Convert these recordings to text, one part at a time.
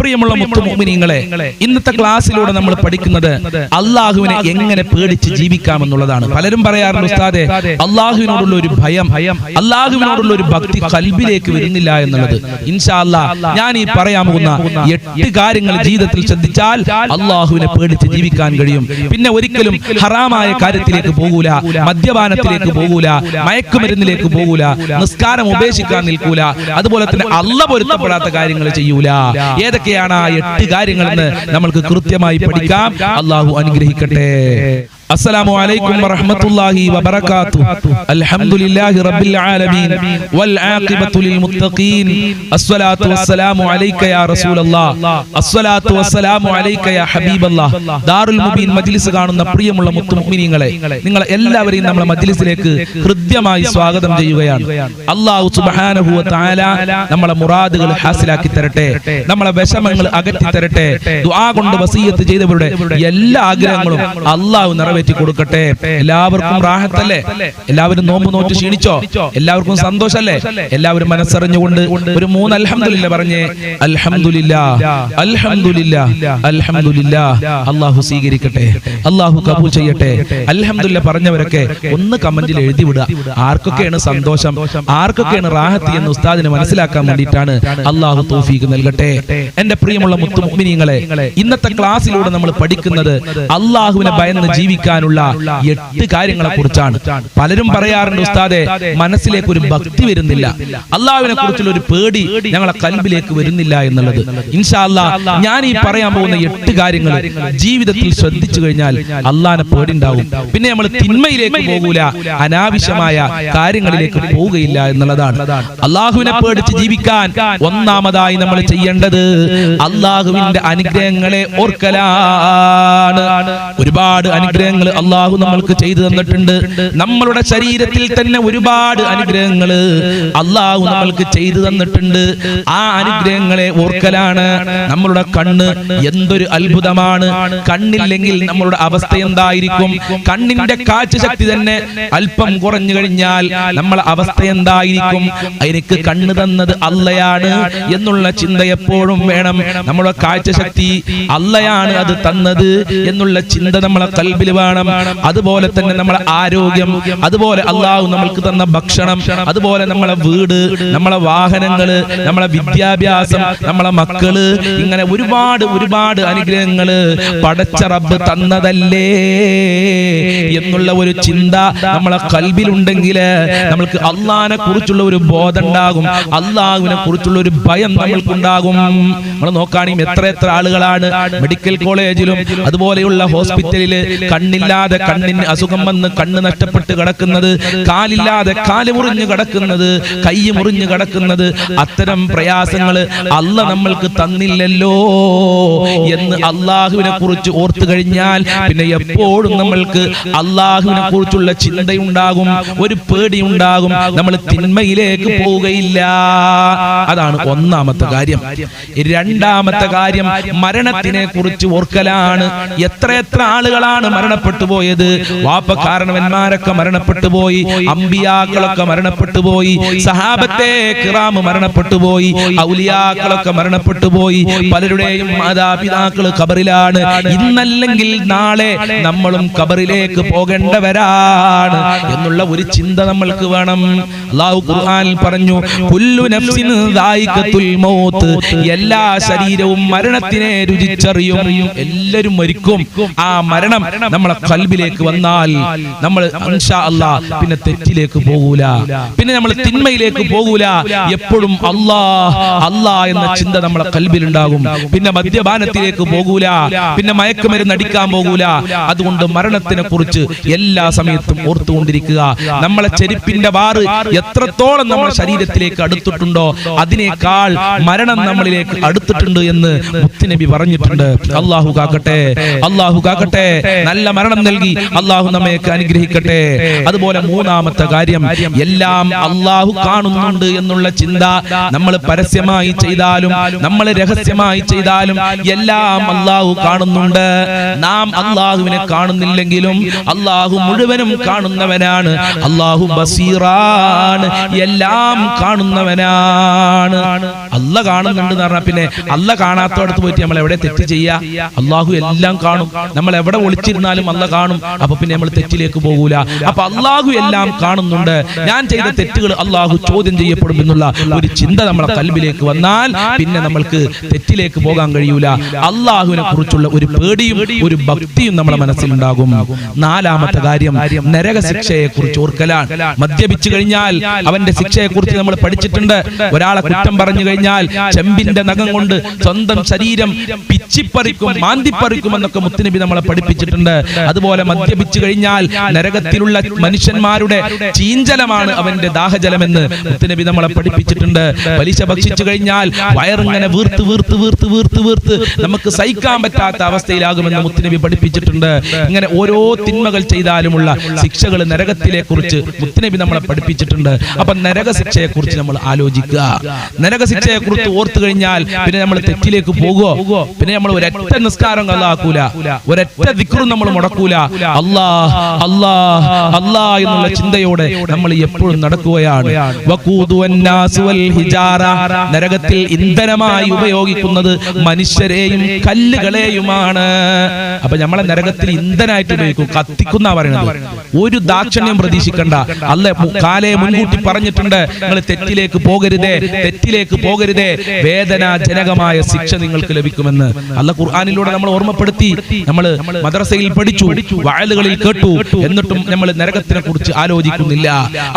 പ്രിയമുള്ള മുത്തുമുഅ്മിനീങ്ങളെ, ഇന്നത്തെ ക്ലാസ്സിലൂടെ നമ്മൾ പഠിക്കുന്നത് അള്ളാഹുവിനെ എങ്ങനെ പേടിച്ച് ജീവിക്കാമെന്നുള്ളതാണ്. പലരും പറയാറുണ്ട്, ഉസ്താദേ, അള്ളാഹുവിനോടുള്ള ഒരു ഭയം, അള്ളാഹുവിനോടുള്ള ഒരു ഭക്തി ഖൽബിലേക്ക് വരുന്നില്ല എന്നുള്ളത്. ഇൻഷാ അല്ലാഹ് ഞാൻ ഈ പറയാൻ പോകുന്ന 8 കാര്യങ്ങൾ ജീവിതത്തിൽ ശ്രദ്ധിച്ചാൽ അള്ളാഹുവിനെ പേടിച്ച് ജീവിക്കാൻ കഴിയും. പിന്നെ ഒരിക്കലും ഹറാമായ കാര്യത്തിലേക്ക് പോകൂല, മദ്യപാനത്തിലേക്ക് പോകൂല, മയക്കുമരുന്നിലേക്ക് പോകൂല, നിസ്കാരം ഉപേക്ഷിക്കാൻ നിൽക്കൂല, അതുപോലെ തന്നെ അള്ളാഹ് പൊരുത്തപ്പെടാത്ത കാര്യങ്ങൾ ചെയ്യൂല. ഏതൊക്കെയാണ് ആ 8 കാര്യങ്ങളെന്ന് നമ്മൾക്ക് കൃത്യമായി പഠിക്കാം. അള്ളാഹു അനുഗ്രഹിക്കട്ടെ. السلام عليكم ورحمة الله وبركاته. الحمد لله رب العالمين والعاقبة للمتقين. الصلاة والسلام عليك يا رسول الله. الصلاة والسلام عليك يا حبيب الله. ദാറുൽ മുബീൻ മജ്ലിസ് കാണുന്ന പ്രിയമുള്ള മുത്തുമുഅ്മിനീങ്ങളെ, നിങ്ങൾ എല്ലാവരെയും നമ്മുടെ മജ്ലിസിലേക്ക് ഹൃദ്യമായി സ്വാഗതം ചെയ്യുകയാണ്. അല്ലാഹു സുബ്ഹാനഹു വ തആല നമ്മളെ മുറാദുകൾ ഹാസിലാക്കി തരട്ടെ, നമ്മളെ വിഷമങ്ങൾ അകറ്റി തരട്ടെ. ദുആ കൊണ്ട് വസിയത്ത് ചെയ്തവരുടെ എല്ലാ ആഗ്രഹങ്ങളും അല്ലാഹു വെറ്റി കൊടുക്കട്ടെ. എല്ലാവർക്കും റാഹത്തല്ലേ? എല്ലാവരും നോമ്പ് നോറ്റ് ക്ഷീണിച്ചോ? എല്ലാവർക്കും സന്തോഷല്ലേ? എല്ലാവരും മനസ്സറിഞ്ഞുകൊണ്ട് ഒരു 3 അൽഹംദുലില്ലാ പറഞ്ഞേ. അൽഹംദുലില്ലാ, അൽഹംദുലില്ലാ, അൽഹംദുലില്ലാ. അല്ലാഹു സ്വീകരിക്കട്ടെ, അല്ലാഹു കബൂൽ ചെയ്യട്ടെ. അൽഹംദുലില്ലാ പറഞ്ഞവരൊക്കെ ഒന്ന് കമന്റിൽ എഴുതി വിടുക. ആർക്കൊക്കെയാണ് സന്തോഷം, ആർക്കൊക്കെയാണ് റാഹത്ത് എന്ന് ഉസ്താദിനെ മനസ്സിലാക്കാൻ വേണ്ടിയിട്ടാണ്. അല്ലാഹു തൗഫീഖ് നൽകട്ടെ. എന്റെ പ്രിയമുള്ള മുത്തുമുഅ്മിനീങ്ങളെ, ഇന്നത്തെ ക്ലാസ്സിലൂടെ നമ്മൾ പഠിക്കുന്നത് അല്ലാഹുവിനെ ഭയന്ന് ജീവിക്കാനുള്ള 8 കാര്യങ്ങളെ കുറിച്ചാണ്. പലരും പറയാറുണ്ട്, ഉസ്താദേ, മനസ്സിലേക്ക് ഒരു ഭക്തി വരുന്നില്ല, അള്ളാഹുവിനെ കുറിച്ചുള്ള ഒരു പേടി ഞങ്ങളെ കൽബിലേക്ക് വരുന്നില്ല എന്നുള്ളത്. ഇൻഷാ അല്ലാഹ് ഞാൻ ഈ പറയാൻ പോകുന്ന 8 കാര്യങ്ങൾ ജീവിതത്തിൽ ശ്രദ്ധിച്ചു കഴിഞ്ഞാൽ അള്ളാഹിനെ പേടി ഉണ്ടാവും. പിന്നെ നമ്മൾ തിന്മയിലേക്ക് പോകൂല, അനാവശ്യമായ കാര്യങ്ങളിലേക്ക് പോവുകയില്ല എന്നുള്ളതാണ്. അള്ളാഹുവിനെ പേടിച്ച് ജീവിക്കാൻ ഒന്നാമതായി നമ്മൾ ചെയ്യേണ്ടത് അള്ളാഹുവിന്റെ അനുഗ്രഹങ്ങളെ ഓർക്കലാണ്. ഒരുപാട് അനുഗ്രഹങ്ങൾ അള്ളാഹു നമ്മൾക്ക് ചെയ്തു തന്നിട്ടുണ്ട്. നമ്മളുടെ ശരീരത്തിൽ തന്നെ ഒരുപാട് അനുഗ്രഹങ്ങൾ അള്ളാഹു നമ്മൾക്ക് ചെയ്തു തന്നിട്ടുണ്ട്. ആ അനുഗ്രഹങ്ങളെ ഓർക്കലാണ്. നമ്മളുടെ കണ്ണ് എന്തൊരു അത്ഭുതമാണ്. കണ്ണില്ലെങ്കിൽ നമ്മളുടെ അവസ്ഥ എന്തായിരിക്കും? കണ്ണിന്റെ കാഴ്ചശക്തി തന്നെ അല്പം കുറഞ്ഞു കഴിഞ്ഞാൽ നമ്മളെ അവസ്ഥ എന്തായിരിക്കും? എനിക്ക് കണ്ണ് തന്നത് അള്ളയാണ് എന്നുള്ള ചിന്ത എപ്പോഴും വേണം. നമ്മുടെ കാഴ്ചശക്തി അള്ളയാണ് അത് തന്നത് എന്നുള്ള ചിന്ത നമ്മളെ കൽബിൽ വേണം. അതുപോലെ തന്നെ നമ്മളെ ആരോഗ്യം, അതുപോലെ അള്ളാഹു നമ്മൾക്ക് തന്ന ഭക്ഷണം, അതുപോലെ നമ്മളെ വീട്, നമ്മളെ വാഹനങ്ങള്, നമ്മളെ വിദ്യാഭ്യാസം, നമ്മളെ മക്കള്, ഇങ്ങനെ ഒരുപാട് ഒരുപാട് അനുഗ്രഹങ്ങള് പടച്ച റബ്ബ് തന്നതല്ലേ എന്നുള്ള ഒരു ചിന്ത നമ്മളെ കൽബിലുണ്ടെങ്കിൽ നമ്മൾക്ക് അള്ളാഹിനെ കുറിച്ചുള്ള ഒരു ബോധം ഉണ്ടാകും, അള്ളാഹുവിനെ കുറിച്ചുള്ള ഒരു ഭയം നമ്മൾക്കുണ്ടാകും. നമ്മൾ നോക്കുകയാണെങ്കിൽ എത്ര ആളുകളാണ് മെഡിക്കൽ കോളേജിലും അതുപോലെയുള്ള ഹോസ്പിറ്റലില് കണ്ണില്ലാതെ കണ്ണിന് അസുഖം വന്ന് കണ്ണ് നഷ്ടപ്പെട്ട് കിടക്കുന്നത്, കാലില്ലാതെ കാല് മുറിഞ്ഞു കിടക്കുന്നത്, കൈ മുറിഞ്ഞു കിടക്കുന്നത്. അത്തരം പ്രയാസങ്ങൾ അല്ല നമ്മൾക്ക് തന്നില്ലല്ലോ എന്ന് അള്ളാഹുവിനെ കുറിച്ച് ഓർത്തു കഴിഞ്ഞാൽ പിന്നെ എപ്പോഴും നമ്മൾക്ക് അള്ളാഹുവിനെ കുറിച്ചുള്ള ചിന്തയുണ്ടാകും, ഒരു പേടിയുണ്ടാകും. നമ്മൾ തിന്മയിലേക്ക് പോവുകയില്ല. അതാണ് ഒന്നാമത്തെ കാര്യം. രണ്ടാമത്തെ കാര്യം മരണത്തിനെ കുറിച്ച് ഓർക്കലാണ്. എത്ര ആളുകളാണ് മരണപ്പെട്ടു പോയത്? വാപ്പക്കാരണവന്മാരൊക്കെ മരണപ്പെട്ടു പോയി, അമ്പിയാക്കളൊക്കെ മരണപ്പെട്ടു പോയി, സഹാബത്തെ കിറാം മരണപ്പെട്ടു പോയി, ഔലിയാക്കളൊക്കെ മരണപ്പെട്ടു പോയി. പലരുടെയും മാതാപിതാക്കൾ ഖബറിലാണ്. ഇന്നല്ലെങ്കിൽ നാളെ നമ്മളും ഖബറിലേക്ക് പോകേണ്ടവരാണ് എന്നുള്ള ഒരു ചിന്ത നമ്മൾക്ക് വേണം. അല്ലാഹു ഖുർആനിൽ പറഞ്ഞു, കുല്ലു നഫ്സിൻ ദായിഖത്തുൽ മൗത്ത്, എല്ലാ ശരീരവും മരണത്തിനെ രുചിച്ചറിയും. എല്ലാവരും മരിക്കും. ആ മരണം നമ്മളെ ഖൽബിലേക്ക് വന്നാൽ നമ്മൾ ഇൻഷാ അല്ലാഹ് പിന്നെ തെറ്റിലേക്ക് പോകൂല, പിന്നെ നമ്മൾ തിന്മയിലേക്ക് പോകൂല. എപ്പോഴും അല്ലാഹ് എന്ന ചിന്ത നമ്മളെ ഖൽബിൽ ഉണ്ടാകും. പിന്നെ മദ്യപാനത്തിലേക്ക് പോകൂല, പിന്നെ മയക്കുമരുന്ന് അടിക്കാൻ പോകൂല. അതുകൊണ്ട് മരണത്തിനെ കുറിച്ച് എല്ലാ സമയത്തും ഓർത്തുകൊണ്ടിരിക്കുക. നമ്മളെ ചെരുപ്പിന്റെ വാറ് എത്രത്തോളം നമ്മുടെ ശരീരത്തിലേക്ക് അടുത്തിട്ടുണ്ടോ അതിനേക്കാൾ മരണം നമ്മളിലേക്ക് അടുത്തിട്ടുണ്ട് എന്ന് മുത്തുനബി പറഞ്ഞിട്ടുണ്ട്. അല്ലാഹു കാക്കട്ടെ, അല്ലാഹു കാക്കട്ടെ. നല്ല മരണം നൽകി അല്ലാഹു നമ്മയൊക്കെ അനുഗ്രഹിക്കട്ടെ. അതുപോലെ മൂന്നാമത്തെ കാര്യം, എല്ലാം അല്ലാഹു കാണുന്നുണ്ട് എന്നുള്ള ചിന്ത. നമ്മൾ പരസ്യമായി ചെയ്താലും നമ്മൾ രഹസ്യമായി ചെയ്താലും എല്ലാം അല്ലാഹു കാണുന്നുണ്ട്. നാം അല്ലാഹുവിനെ കാണുന്നില്ലെങ്കിലും അല്ലാഹു മുഴുവനും കാണുന്നവനാണ്. അല്ലാഹു ബസീറാണ്. ബസീറാണ്, എല്ലാം കാണുന്നവനാണ്. അല്ല കാണുന്നുണ്ട് എന്ന് പറഞ്ഞാൽ പിന്നെ അല്ല കാണാത്തടത്ത് പോയിട്ട് നമ്മൾ എവിടെ തെറ്റ് ചെയ്യാ? അള്ളാഹു എല്ലാം കാണും. നമ്മൾ എവിടെ ഒളിച്ചിരുന്നാലും അല്ല കാണും. അപ്പൊ പിന്നെ നമ്മൾ തെറ്റിലേക്ക് പോകൂല. അപ്പൊ അള്ളാഹു എല്ലാം കാണുന്നുണ്ട്. ഞാൻ ചെയ്ത തെറ്റുകൾ അള്ളാഹു ചോദ്യം ചെയ്യപ്പെടും എന്നുള്ള ഒരു ചിന്ത നമ്മളെ കൽബിലേക്ക് വന്നാൽ പിന്നെ നമ്മൾക്ക് തെറ്റിലേക്ക് പോകാൻ കഴിയൂല. അള്ളാഹുവിനെ കുറിച്ചുള്ള ഒരു പേടിയും ഒരു ഭക്തിയും നമ്മുടെ മനസ്സിലുണ്ടാകും. നാലാമത്തെ കാര്യം നരക ശിക്ഷയെ കുറിച്ച് ഓർക്കലാണ്. മദ്യപിച്ചു കഴിഞ്ഞാൽ അവന്റെ ശിക്ഷയെ കുറിച്ച് നമ്മൾ പഠിച്ചിട്ടുണ്ട്. ഒരാളെ കുറ്റം പറഞ്ഞു കഴിഞ്ഞാൽ ചെമ്പിന്റെ നഖം കൊണ്ട് സ്വന്തം ശരീരം പിച്ചിപ്പറിക്കും, മാന്തിപ്പറിക്കും എന്നൊക്കെ മുത്തുനബി നമ്മളെ പഠിപ്പിച്ചിട്ടുണ്ട്. അതുപോലെ മദ്യപിച്ചു കഴിഞ്ഞാൽ നരകത്തിലുള്ള മനുഷ്യന്മാരുടെ ചീഞ്ചലമാണ് അവന്റെ ദാഹജലമെന്ന് മുത്തുനബി നമ്മളെ പഠിപ്പിച്ചിട്ടുണ്ട്. പലിശ ഭക്ഷിച്ചു കഴിഞ്ഞാൽ വയറിങ്ങനെ വീർത്ത് വീർത്ത് വീർത്ത് വീർത്ത് വീർത്ത് നമുക്ക് സഹിക്കാൻ പറ്റാത്ത അവസ്ഥയിലാകുമെന്ന് മുത്തുനബി പഠിപ്പിച്ചിട്ടുണ്ട്. ഇങ്ങനെ ഓരോ തിന്മകൾ ചെയ്താലുമുള്ള ശിക്ഷകൾ നരകത്തിലെ കുറിച്ച് മുത്തുനബി നമ്മളെ പഠിപ്പിച്ചിട്ടുണ്ട്. അപ്പൊ നരക ശിക്ഷയെ കുറിച്ച് നമ്മൾ ആലോചിക്കുക. നരക ശിക്ഷയെ കുറിച്ച് ഓർത്തു കഴിഞ്ഞാൽ പിന്നെ നമ്മൾ തെറ്റിലേക്ക് പോകുമോ? പിന്നെ നമ്മൾ ഒരൊറ്റ നിസ്കാരം കളാക്കൂല, ഒരൊറ്റ ദിക്റും നമ്മൾ മുടക്കൂല. അല്ലാഹ് അല്ലാഹ് അല്ലാഹ് എന്നുള്ള ചിന്തയോടെ നമ്മൾ എപ്പോഴും നടക്കുകയാണ്. നരകത്തിൽ ഇന്ധനമായി ഉപയോഗിക്കുന്നത് മനുഷ്യരെയും കല്ലുകളെയുമാണ്. അപ്പൊ നമ്മളെ നരകത്തിൽ ഇന്ധനമായിട്ട് ഉപയോഗിക്കും, കത്തിക്കുന്ന പറയുന്നത്. ഒരു ദാക്ഷിണ്യം പ്രതീക്ഷിക്കണ്ട. അല്ല കാലയെ മുൻകൂട്ടി പറഞ്ഞിട്ടുണ്ട്, നിങ്ങൾ തെറ്റിലേക്ക് പോകരുതേ, തെറ്റിലേക്ക് പോകരുതേ, വേദനാജനകമായ ശിക്ഷ നിങ്ങൾക്ക് ലഭിക്കുമെന്ന് അല്ല ഖുർആനിലൂടെ നമ്മൾ ഓർമ്മപ്പെടുത്തി. നമ്മൾ മദ്രസയിൽ പഠിച്ചു, വഅലുകളിൽ കേട്ടു, എന്നിട്ടും നമ്മൾ നരകത്തിനെ കുറിച്ച് ആലോചിക്കുന്നില്ല.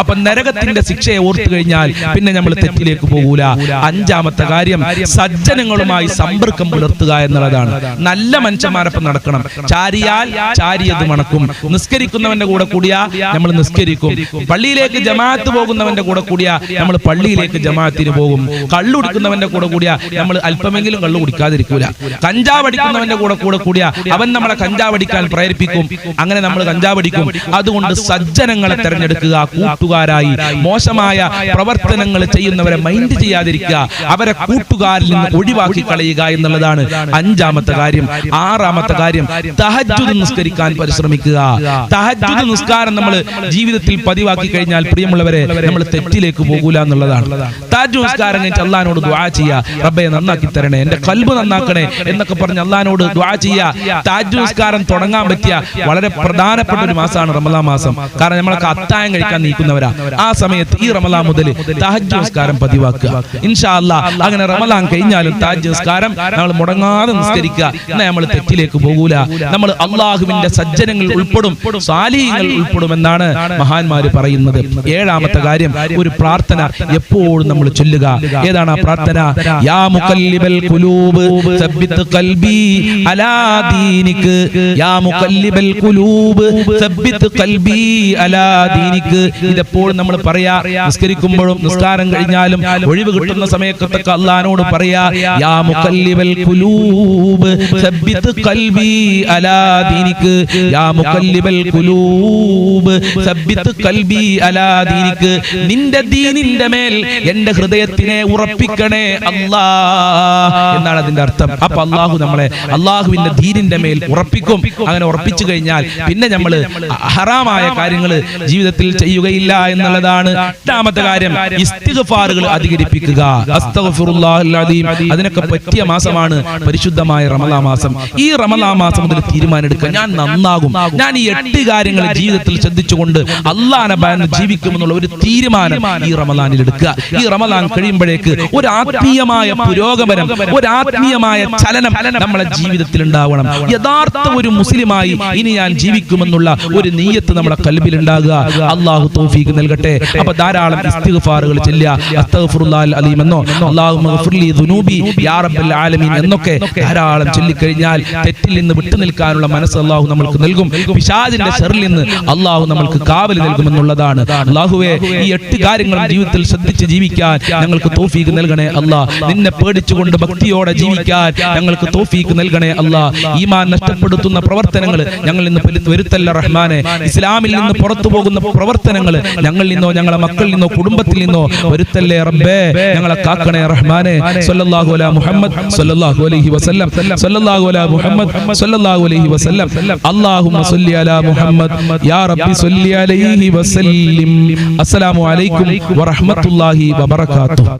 അപ്പൊ നരകത്തിന്റെ ശിക്ഷയെ ഓർത്തു കഴിഞ്ഞാൽ പിന്നെ നമ്മൾ തെറ്റിലേക്ക് പോകൂല. അഞ്ചാമത്തെ കാര്യം സജ്ജനങ്ങളുമായി സമ്പർക്കം പുലർത്തുക എന്നുള്ളതാണ്. നല്ല മനുഷ്യന്മാരൊപ്പം നടക്കണം. ചാരിയാൽ ചാരിയത് മണക്കും. നിസ്കരിക്കുന്നവന്റെ കൂടെ കൂടിയാ നമ്മൾ നിസ്കരിക്കും. പള്ളിയിലേക്ക് ജമാഅത്ത് പോകുന്നവന്റെ കൂടെ കൂടിയാ നമ്മൾ പള്ളിയിലേക്ക് ജമാഅത്തിന് പോകും. കള്ളുടിക്കുന്നവന്റെ കൂടെ കൂടിയാ നമ്മൾ അല്പമെങ്കിലും കള്ളു കുടിക്കാതിരിക്കൂല. കഞ്ചാവ് അടിക്കുന്നവന്റെ കൂടെ കൂടിയാ അവൻ നമ്മളെ കഞ്ചാവ് അടിക്കാൻ പ്രേരിപ്പിക്കും. അങ്ങനെ നമ്മൾ കഞ്ചാവ് അടിക്കും. അതുകൊണ്ട് സജ്ജനങ്ങളെ തെരഞ്ഞെടുക്കുക കൂട്ടുകാരായി. മോശമായ പ്രവർത്തനങ്ങൾ ചെയ്യുന്നവരെ മൈൻഡ് ചെയ്യാതിരിക്കുക, അവരെ കൂട്ടുകാരിൽ നിന്ന് ഒഴിവാക്കി കളയുക എന്നുള്ളതാണ് അഞ്ചാമത്തെ കാര്യം. ആറാമത്തെ കാര്യം തഹജ്ജുദ് നിസ്കരിക്കാൻ പരിശ്രമിക്കുക. തഹജ്ജുദ് നിസ്കാരം നമ്മൾ ജീവിതത്തിൽ പതിവാക്കി കഴിഞ്ഞാൽ പ്രിയമുള്ളവരെ നമ്മൾ തെറ്റിലേക്ക് പോകൂല എന്നുള്ളതാണ്. തഹജ്ജുദ് നിസ്കാരം കഴിഞ്ഞ് അല്ലാഹുവോട് ദുആ ചെയ്യുക, റബ്ബേ നന്നാക്കി തരണേ, എന്റെ ഖൽബ് നന്നാക്കണേ എന്നൊക്കെ പറഞ്ഞ് അല്ലാഹുവോട് ദുആ ചെയ്യുക. തഹജ്ജുദ് നിസ്കാരം തുടങ്ങാൻ പറ്റിയ വളരെ പ്രധാനപ്പെട്ട ഒരു മാസമാണ് റമളാൻ മാസം. കാരണം നമ്മളൊക്കെ അത്താഴം കഴിക്കാൻ നീക്കുന്നവരാ. ആ സമയത്ത് ഈ റമളാൻ മുതൽ തഹജ്ജുദ് നിസ്കാരം പതിവാക്കുക ഇൻഷാ അല്ലാഹ്. അങ്ങനെ റമളാൻ കഴിഞ്ഞാലും തഹജ്ജുദ് നിസ്കാരം നമ്മൾ മുടങ്ങാതെ നിസ്കരിക്കുക. എന്നാൽ നമ്മൾ തെറ്റിലേക്ക് പോകൂല. നമ്മൾ അള്ളാഹുവിന്റെ സജ്ജനങ്ങൾ ഉൾപ്പെടും, സാലിഹീങ്ങൾ ഉൾപ്പെടും എന്നാണ് മഹാന്മാര് പറയുന്നത്. ഏഴാമത്തെ കാര്യം ഒരു പ്രാർത്ഥന എപ്പോഴും നമ്മൾ ചൊല്ലുക. ഏതാണ് ആ പ്രാർത്ഥന? യാ മുഖല്ലിബൽ ഖുലൂബ് സബ്ബിത് ഖൽബി അലാ ദീനിക്, യാ മുഖല്ലിബൽ ഖുലൂബ് സബ്ബിത് ഖൽബി അലാ ദീനിക്. ഇതെപ്പോഴും നമ്മൾ പറയാ. നിസ്കരിക്കുമ്പോഴും നിസ്കാരം കഴിഞ്ഞാലും ഒഴിവ് കിട്ടുന്ന സമയത്തൊക്കെ അല്ലാഹുവോട് പറയാ, യാ മുഖല്ലിബൽ ഖുലൂബ് സബ്ബിത് ഖൽബി അലാ ദീനിക്, യാ മുഖല്ലിബൽ ഖുലൂബ് സബ്ബിത് ഖൽബി അലാ ദീനിക്. നിന്റെ ദീനിന്റെ മേൽ എന്റെ ഹൃദയത്തിനെ ഉറപ്പിക്കണേ അല്ലാഹ് എന്നാണ് അതിന്റെ അർത്ഥം. അപ്പൊ അല്ലാഹു നമ്മളെ അല്ലാഹുവിന്റെ ദീനിന്റെ മേൽ ഉറപ്പിക്കും. അങ്ങനെ ഉറപ്പിച്ചു കഴിഞ്ഞാൽ പിന്നെ നമ്മൾ ഹറാമായ കാര്യങ്ങൾ ജീവിതത്തിൽ ചെയ്യുകയില്ല എന്നുള്ളതാണ്. എട്ടാമത്തെ കാര്യം ഇസ്തിഗ്ഫാറുകൾ അധികരിപ്പിക്കുക. അസ്തഗ്ഫിറുല്ലാഹൽ അദീം. അതിനൊക്കെ പറ്റിയ മാസമാണ് പരിശുദ്ധമായ റമളാൻ മാസം. ഈ റമളാൻ മാസം മുതൽ തീരുമാനമെടുക്കുക, ഞാൻ നന്നാകും, ഞാൻ ഈ 8 കാര്യങ്ങൾ ജീവിതത്തിൽ ശ്രദ്ധിച്ചുകൊണ്ട് അല്ലാഹനെ ഭയന്ന് ജീവിക്കുമെന്നുള്ള ഒരു തീരുമാനം ഈ റമളാനിൽ എടുക്കുക. ഈ റമളാൻ കഴിയുമ്പോഴേക്ക് ഒരു ആത്മീയമായ പുരോഗമനം, ഒരു ആത്മീയമായ ചലനം നമ്മളെ ജീവിതത്തിൽ ഉണ്ടാവണം. യഥാർത്ഥ ഒരു മുസ്ലിമായി ഇനി ഞാൻ ജീവിക്കുമെന്നുള്ള ഒരു നിയ്യത്ത് നമ്മുടെ കൽബിൽ ഉണ്ടാകുക. അല്ലാഹു തൗഫീഖ് നൽകട്ടെ. അപ്പൊ ധാരാളം ഇസ്തിഗ്ഫാറുകൾ ചൊല്ലുക. അസ്തഗ്ഫിറുല്ലാഹൽ അലീം എന്നോ അല്ലാഹുമ്മ ഗഫിർലി ദുനൂബി യാ റബ്ബൽ ആലമീൻ എന്നൊക്കെ ധാരാളം ചൊല്ലിക്കഴിഞ്ഞാൽ തെറ്റിൽ നിന്ന് വിട്ടുനിൽക്കാനുള്ള മനസ്സ് അല്ലാഹു നമുക്ക് നൽകും. പിശാചിന്റെ ശർറിൽ നിന്ന് അല്ലാഹു നമുക്ക് കാവൽ നൽകുമെന്നുള്ളതാണ്. അല്ലാഹുവേ, ഈ 8 കാര്യങ്ങളും ജീവിതത്തിൽ ശ്രദ്ധിച്ച് ജീവിക്കാൻ ഞങ്ങൾക്ക് തൗഫീഖ് നൽകണേ അല്ലാഹ്. നിന്നെ പേടിച്ചുകൊണ്ട് ഭക്തിയോടെ ജീവിക്കാൻ ഞങ്ങൾക്ക് തൗഫീഖ് നൽകണേ അല്ലാഹ്. ഈമാൻ നഷ്ടപ്പെടുത്തുന്ന പ്രവർത്തനങ്ങൾ ഞങ്ങളിൽ നിന്ന് വരുത്തല്ല റഹ്മാനെ. ഇസ്ലാമിൽ നിന്ന് പുറത്തു പോകുന്ന പ്രവർത്തനങ്ങൾ ഞങ്ങളിൽ നിന്നോ ഞങ്ങളുടെ മക്കളിൽ നിന്നോ കുടുംബത്തിൽ നിന്നോ വരുത്തല്ലേ റബ്ബേ. ഞങ്ങളെ കാക്കണേ റഹ്മാനെ. സ്വല്ലല്ലാഹു അലാ മുഹമ്മദ് സ്വല്ലല്ലാഹു അലൈഹി വസല്ലം. സ്വല്ലല്ലാഹു അലാ മുഹമ്മദ് സ്വല്ലല്ലാഹു അലൈഹി വസല്ലം. അല്ലാഹുമ്മ സ്വല്ലി അലാ മുഹമ്മദ് യാ റബ്ബി സ്വല്ലി അലൈഹി വസല്ലിം. അസ്സലാമു അലൈക്കും വറഹ്മത്തുള്ളാഹി വബറകാതുഹു.